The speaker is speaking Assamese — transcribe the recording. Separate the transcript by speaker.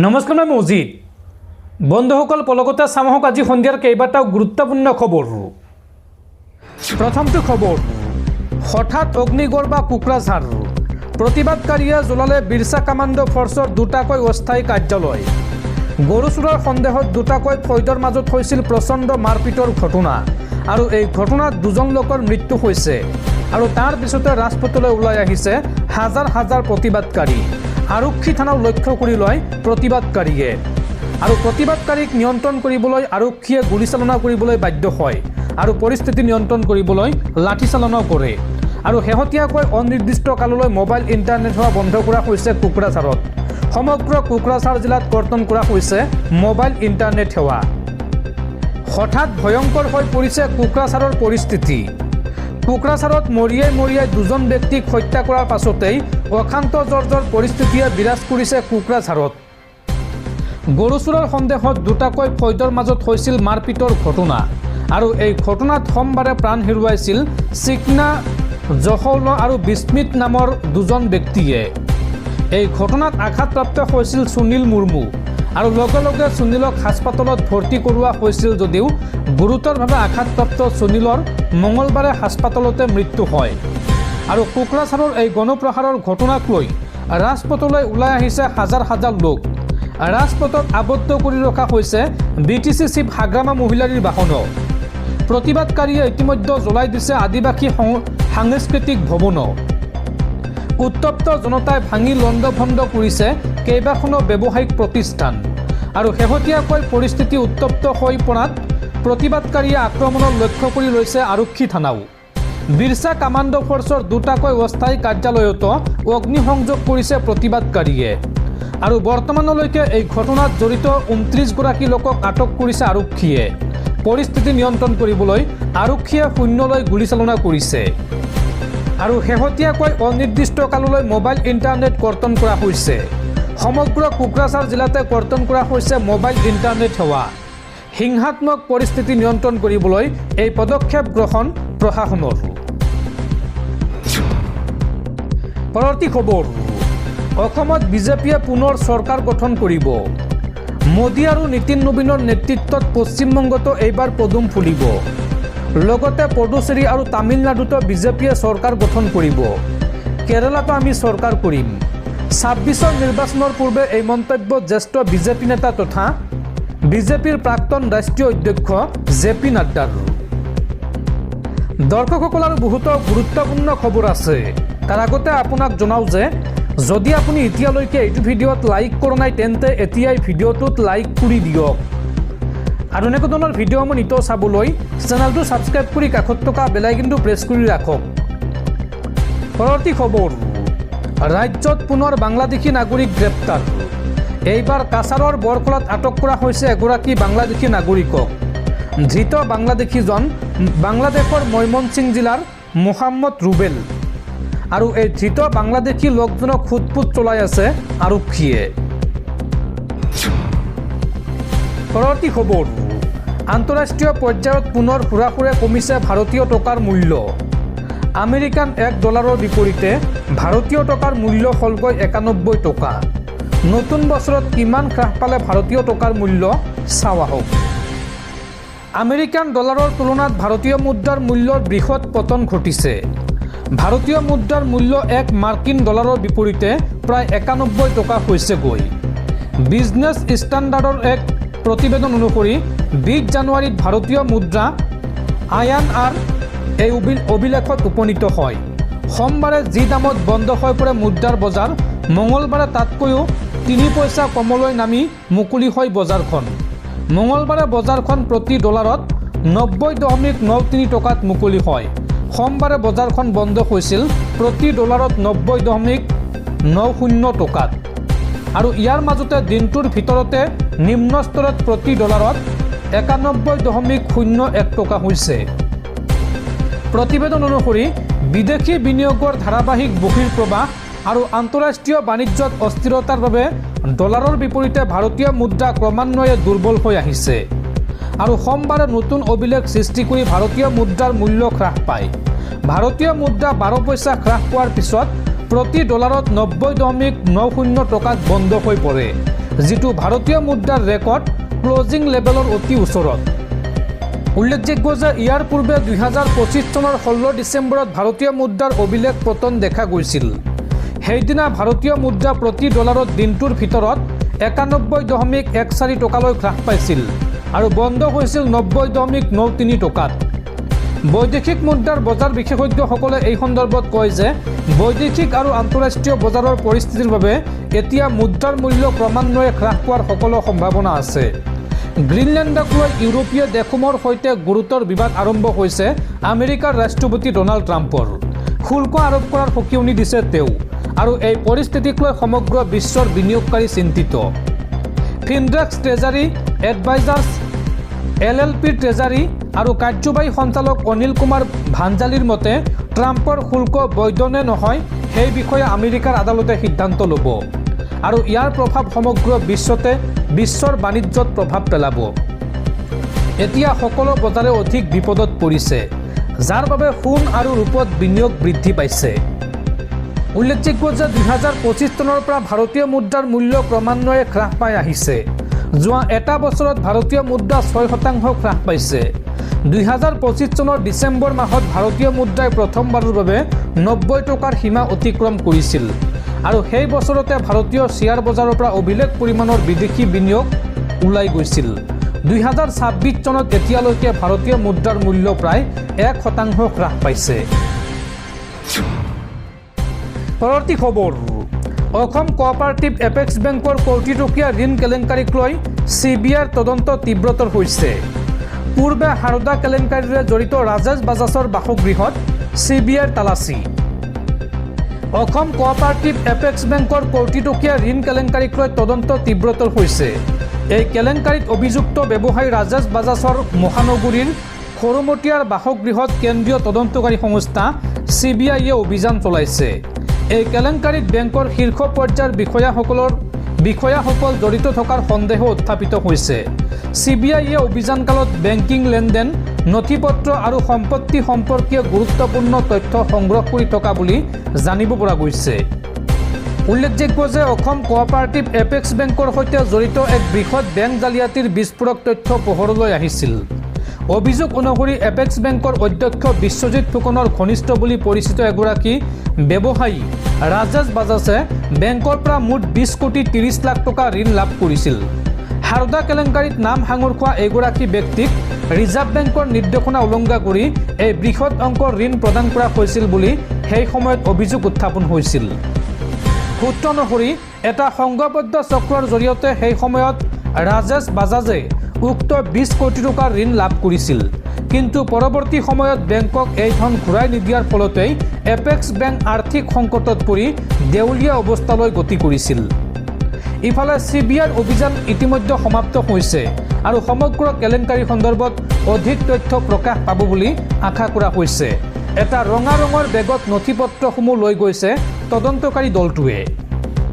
Speaker 1: নমস্কাৰ মই মজিদ বন্ধুসকল পলকতে চামহক আজি সন্ধিয়াৰ কেইবাটাও গুৰুত্বপূৰ্ণ খবৰ। প্ৰথমটো খবৰ, হঠাৎ অগ্নিগড় বা কোকৰাঝাৰ প্ৰতিবাদকাৰীয়ে জ্বলালে বিৰছা কমাণ্ডো ফৰ্চৰ দুটাকৈ অস্থায়ী কাৰ্যালয়। গৰু চোৰৰ সন্দেহত দুটাকৈ ফৈদৰ মাজত হৈছিল প্ৰচণ্ড মাৰপিটৰ ঘটনা আৰু এই ঘটনাত দুজন লোকৰ মৃত্যু হৈছে আৰু তাৰ পিছতে ৰাজপথলৈ ওলাই আহিছে হাজাৰ হাজাৰ প্ৰতিবাদকাৰী। আৰক্ষী থানাও লক্ষ্য কৰি লয় প্ৰতিবাদকাৰীয়ে আৰু প্ৰতিবাদকাৰীক নিয়ন্ত্ৰণ কৰিবলৈ আৰক্ষীয়ে গুলীচালনা কৰিবলৈ বাধ্য হয় আৰু পৰিস্থিতি নিয়ন্ত্ৰণ কৰিবলৈ লাঠিচালনাও কৰে আৰু শেহতীয়াকৈ অনিৰ্দিষ্ট কাললৈ মোবাইল ইণ্টাৰনেট সেৱা বন্ধ কৰা হৈছে কোকৰাঝাৰত। সমগ্ৰ কোকৰাঝাৰ জিলাত কৰ্তন কৰা হৈছে মোবাইল ইণ্টাৰনেট সেৱা। হঠাৎ ভয়ংকৰ হৈ পৰিছে কোকৰাঝাৰৰ পৰিস্থিতি। কোকৰাঝাৰত মৰিয়াই দুজন ব্যক্তিক হত্যা কৰাৰ পাছতেই অশান্ত জৰ্জৰ পৰিস্থিতিয়ে বিৰাজ কৰিছে কোকৰাঝাৰত। গৰু চোৰৰ সন্দেহত দুটাকৈ ফৈদৰ মাজত হৈছিল মাৰপিটৰ ঘটনা আৰু এই ঘটনাত সোমবাৰে প্ৰাণ হেৰুৱাইছিল চিকনা জহৌল আৰু বিস্মিত নামৰ দুজন ব্যক্তিয়ে। এই ঘটনাত আঘাতপ্ৰাপ্ত হৈছিল সুনীল মুৰ্মু আৰু লগে লগে সুনীলক হাস্পাতালত ভৰ্তি কৰোৱা হৈছিল যদিও গুৰুতৰভাৱে আঘাতপ্ৰাপ্ত সুনীলৰ মঙলবাৰে হাস্পাতালতে মৃত্যু হয় আৰু কোকৰাঝাৰৰ এই গণপ্ৰহাৰৰ ঘটনাক লৈ ৰাজপথলৈ ওলাই আহিছে হাজাৰ হাজাৰ লোক। ৰাজপথত আবদ্ধ কৰি ৰখা হৈছে BTC চিফ হাগ্ৰামা মহিলাৰীৰ বাহনো। প্ৰতিবাদকাৰীয়ে ইতিমধ্যে জ্বলাই দিছে আদিবাসী সাংস্কৃতিক ভৱনো। উত্তপ্ত জনতাই ভাঙি লণ্ডভণ্ড কৰিছে কেইবাখনো ব্যৱসায়িক প্ৰতিষ্ঠান আৰু শেহতীয়াকৈ পৰিস্থিতি উত্তপ্ত হৈ পৰাত প্ৰতিবাদকাৰীয়ে আক্ৰমণৰ লক্ষ্য কৰি লৈছে আৰক্ষী থানাও। বিৰছা কমাণ্ডো ফৰ্চৰ দুটাকৈ অস্থায়ী কাৰ্যালয়তো অগ্নিসংযোগ কৰিছে প্ৰতিবাদকাৰীয়ে আৰু বৰ্তমানলৈকে এই ঘটনাত জড়িত 29গৰাকী লোকক আটক কৰিছে আৰক্ষীয়ে। পৰিস্থিতি নিয়ন্ত্ৰণ কৰিবলৈ আৰক্ষীয়ে শূন্যলৈ গুলীচালনা কৰিছে আৰু শেহতীয়াকৈ অনিৰ্দিষ্ট কাললৈ মোবাইল ইণ্টাৰনেট কৰ্তন কৰা হৈছে। সমগ্ৰ কোকৰাঝাৰ জিলাতে কৰ্তন কৰা হৈছে মোবাইল ইণ্টাৰনেট সেৱা। হিংসাত্মক পৰিস্থিতি নিয়ন্ত্ৰণ কৰিবলৈ এই পদক্ষেপ গ্ৰহণ প্ৰশাসনৰ। পৰৱৰ্তী খবৰ, অসমত বিজেপিয়ে পুনৰ চৰকাৰ গঠন কৰিব। মোদী আৰু নীতিন নবীনৰ নেতৃত্বত পশ্চিমবংগতো এইবাৰ পদুম ফুলিব। লগতে পুডুচেৰী আৰু তামিলনাডুতো বিজেপিয়ে চৰকাৰ গঠন কৰিব। কেৰালাতো আমি চৰকাৰ কৰিম। 26ৰ নিৰ্বাচনৰ পূৰ্বে এই মন্তব্য জ্যেষ্ঠ বিজেপি নেতা তথা বিজেপিৰ প্ৰাক্তন ৰাষ্ট্ৰীয় অধ্যক্ষ JP নাড্ডাৰ। দৰ্শকসকল আৰু বহুতো গুৰুত্বপূৰ্ণ খবৰ আছে। তাৰ আগতে আপোনাক জনাওঁ যে যদি আপুনি এতিয়ালৈকে এইটো ভিডিঅ'ত লাইক কৰা নাই তেন্তে এতিয়াই ভিডিঅ'টোত লাইক কৰি দিয়ক আৰু এনেকুৱা ধৰণৰ ভিডিঅ'সমূহ নিতৌ চাবলৈ চেনেলটো ছাবস্ক্ৰাইব কৰি কাষত থকা বেল আইকনটো প্ৰেছ কৰি ৰাখক। পৰৱৰ্তী খবৰ, ৰাজ্যত পুনৰ বাংলাদেশী নাগৰিক গ্ৰেপ্তাৰ। এইবাৰ কাছাৰৰ বৰখোলাত আটক কৰা হৈছে এগৰাকী বাংলাদেশী নাগৰিকক। ধৃত বাংলাদেশীজন বাংলাদেশৰ ময়মনসিং জিলাৰ মোহাম্মদ ৰুবেল আৰু এই ধৃত বাংলাদেশী লোকজনক সোধপোছ চলাই আছে আৰক্ষীয়ে। পৰৱৰ্তী খবৰ, আন্তঃৰাষ্ট্ৰীয় পৰ্যায়ত পুনৰ হুৰাহুৰে কমিছে ভাৰতীয় টকাৰ মূল্য। আমেৰিকান $1 বিপৰীতে ভাৰতীয় টকাৰ মূল্য হ'লগৈ 91 টকা। নতুন বছৰত কিমান হ্ৰাস পালে ভাৰতীয় টকাৰ মূল্য চাওঁ আহক। আমেৰিকান ডলাৰৰ তুলনাত ভাৰতীয় মুদ্ৰাৰ মূল্যৰ বৃহৎ পতন ঘটিছে। ভাৰতীয় মুদ্ৰাৰ মূল্য $1 মাৰ্কিন বিপৰীতে প্ৰায় 91 টকা হৈছেগৈ। বিজনেছ ষ্টেণ্ডাৰ্ডৰ এক প্ৰতিবেদন অনুসৰি 20 জানুৱাৰীত ভাৰতীয় মুদ্ৰা INR এই অভিলেখত উপনীত হয়। সোমবাৰে যি দামত বন্ধ হৈ পৰে মুদ্ৰাৰ বজাৰ, মঙলবাৰে তাতকৈও 3 পইচা কমলৈ নামি মুকলি হয় বজাৰখন। মঙলবাৰে বজাৰখন প্ৰতি ডলাৰত 90.93 টকাত মুকলি হয়। সোমবাৰে বজাৰখন বন্ধ হৈছিল প্ৰতি ডলাৰত 90.90 টকাত আৰু ইয়াৰ মাজতে দিনটোৰ ভিতৰতে নিম্ন স্তৰত প্ৰতি ডলাৰত 91.01 টকা হৈছে। প্ৰতিবেদন অনুসৰি বিদেশী বিনিয়োগৰ ধাৰাবাহিক বহিৰ্প্ৰৱাহ আৰু আন্তঃৰাষ্ট্ৰীয় বাণিজ্যত অস্থিৰতাৰ বাবে ডলাৰৰ বিপৰীতে ভাৰতীয় মুদ্ৰা ক্ৰমান্বয়ে দুৰ্বল হৈ আহিছে আৰু সোমবাৰে নতুন অভিলেখ সৃষ্টি কৰি ভাৰতীয় মুদ্ৰাৰ মূল্য হ্ৰাস পায়। ভাৰতীয় মুদ্ৰা 12 পইচা হ্ৰাস পোৱাৰ পিছত প্ৰতি ডলাৰত 90.90 টকাত বন্ধ হৈ পৰে। যিটো ভাৰতীয় মুদ্ৰাৰ ৰেকৰ্ড ক্লোজিং লেভেলৰ অতি ওচৰত। উল্লেখযোগ্য যে ইয়াৰ পূৰ্বে 2025 চনৰ 16 ডিচেম্বৰত ভাৰতীয় মুদ্ৰাৰ অভিলেখ পতন দেখা গৈছিল। সেইদিনা ভাৰতীয় মুদ্ৰা প্ৰতি ডলাৰত দিনটোৰ ভিতৰত 91.14 টকালৈ হ্ৰাস পাইছিল আৰু বন্ধ হৈছিল 90.93 টকাত। বৈদেশিক মুদ্ৰাৰ বজাৰ বিশেষজ্ঞসকলে এই সন্দৰ্ভত কয় যে বৈদেশিক আৰু আন্তঃৰাষ্ট্ৰীয় বজাৰৰ পৰিস্থিতিৰ বাবে এতিয়া মুদ্ৰাৰ মূল্য ক্ৰমান্বয়ে হ্ৰাস পোৱাৰ সকলো সম্ভাৱনা আছে। গ্ৰীণলেণ্ডক লৈ ইউৰোপীয় দেশসমূহৰ সৈতে গুৰুতৰ বিবাদ আৰম্ভ হৈছে আমেৰিকাৰ ৰাষ্ট্ৰপতি ডনাল্ড ট্ৰাম্পৰ। শুল্ক আৰোপ কৰাৰ সকিয়নি দিছে তেওঁ আৰু এই পৰিস্থিতিক লৈ সমগ্ৰ বিশ্বৰ বিনিয়োগকাৰী চিন্তিত। ফিনড্ৰেক্স ট্ৰেজাৰী এডভাইজাৰ্ছ LLPৰ ট্ৰেজাৰী আৰু কাৰ্যবাহী সঞ্চালক অনিল কুমাৰ ভাঞ্জালীৰ মতে ট্ৰাম্পৰ শুল্ক বৈধ নে নহয় সেই বিষয়ে আমেৰিকাৰ আদালতে সিদ্ধান্ত ল'ব আৰু ইয়াৰ প্ৰভাৱ সমগ্ৰ বিশ্বৰ বাণিজ্যত প্ৰভাৱ পেলাব। এতিয়া সকলো বজাৰে অধিক বিপদত পৰিছে, যাৰ বাবে সোণ আৰু ৰূপত বিনিয়োগ বৃদ্ধি পাইছে। উল্লেখযোগ্য যে 2025 চনৰ পৰা ভাৰতীয় মুদ্ৰাৰ মূল্য ক্ৰমান্বয়ে হ্ৰাস পাই আহিছে। যোৱা এটা বছৰত ভাৰতীয় মুদ্ৰা 6% হ্ৰাস পাইছে। 2025 চনৰ ডিচেম্বৰ মাহত ভাৰতীয় মুদ্ৰাই প্ৰথমবাৰৰ বাবে 90 টকাৰ সীমা অতিক্ৰম কৰিছিল আৰু সেই বছৰতে ভাৰতীয় শ্বেয়াৰ বজাৰৰ পৰা অভিলেখ পৰিমাণৰ বিদেশী বিনিয়োগ ওলাই গৈছিল। 2026 চনত এতিয়ালৈকে ভাৰতীয় মুদ্ৰাৰ মূল্য প্ৰায় 1% হ্ৰাস পাইছে। পৰৱৰ্তী খবৰ, অসম কোঅপাৰেটিভ এপেক্স বেংকৰ কোটিটকীয়া ঋণ কেলেংকাৰীক লৈ CBIৰ তদন্ত তীব্ৰতৰ হৈছে। পূৰ্বে সাৰদা কেলেংকাৰীৰে জড়িত ৰাজেশ বাজাজৰ বাসগৃহত CBIৰ তালাচী। অসম কোঅপাৰেটিভ এপেক্স বেংকৰ কোটিটকীয়া ঋণ কেলেংকাৰীক লৈ তদন্ত তীব্ৰতৰ হৈছে। এই কেলেংকাৰীত অভিযুক্ত ব্যৱসায়ী ৰাজেশ বাজাজৰ মহানগৰীৰ সৰুমতীয়াৰ বাসগৃহত কেন্দ্ৰীয় তদন্তকাৰী সংস্থা CBIয়ে অভিযান চলাইছে। এই কেলেংকাৰীত বেংকৰ শীৰ্ষ পৰ্যায়ৰ বিষয়াসকল জড়িত থকাৰ সন্দেহ উত্থাপিত হৈছে। CBIয়ে অভিযানকালত বেংকিং লেনদেন, নথিপত্ৰ আৰু সম্পত্তি সম্পৰ্কীয় গুৰুত্বপূৰ্ণ তথ্য সংগ্ৰহ কৰি থকা বুলি জানিব পৰা গৈছে। উল্লেখযোগ্য যে অসম কোঅপাৰেটিভ এপেক্স বেংকৰ সৈতে জড়িত এক বৃহৎ বেংক জালিয়াতিৰ বিস্ফোৰক তথ্য পোহৰলৈ আহিছিল। অভিযোগ অনুসৰি এপেক্স বেংকৰ অধ্যক্ষ বিশ্বজিৎ ফুকনৰ ঘনিষ্ঠ বুলি পৰিচিত এগৰাকী ব্যৱসায়ী ৰাজেশ বাজাজে বেংকৰ পৰা মুঠ 20 কোটি 30 লাখ টকা ঋণ লাভ কৰিছিল। সাৰদা কেলেংকাৰীত নাম সাঙুৰ খোৱা এগৰাকী ব্যক্তিক ৰিজাৰ্ভ বেংকৰ নিৰ্দেশনা উলংঘা কৰি এই বৃহৎ অংকৰ ঋণ প্ৰদান কৰা হৈছিল বুলি সেই সময়ত অভিযোগ উত্থাপন হৈছিল। সূত্ৰ অনুসৰি এটা সংঘবদ্ধ চক্ৰৰ জৰিয়তে সেই সময়ত ৰাজেশ বাজাজে উক্ত 20 কোটি টকাৰ ঋণ লাভ কৰিছিল। কিন্তু পৰৱৰ্তী সময়ত বেংকক এই ধন ঘূৰাই নিদিয়াৰ ফলতেই এপেক্স বেংক আৰ্থিক সংকটত পৰি দেউলীয়া অৱস্থালৈ গতি কৰিছিল। ইফালে CBIৰ অভিযান ইতিমধ্যে সমাপ্ত হৈছে আৰু সমগ্ৰ কেলেংকাৰী সন্দৰ্ভত অধিক তথ্য প্ৰকাশ পাব বুলি আশা কৰা হৈছে। এটা ৰঙা ৰঙৰ বেগত নথিপত্ৰসমূহ লৈ গৈছে তদন্তকাৰী দলটোৱে।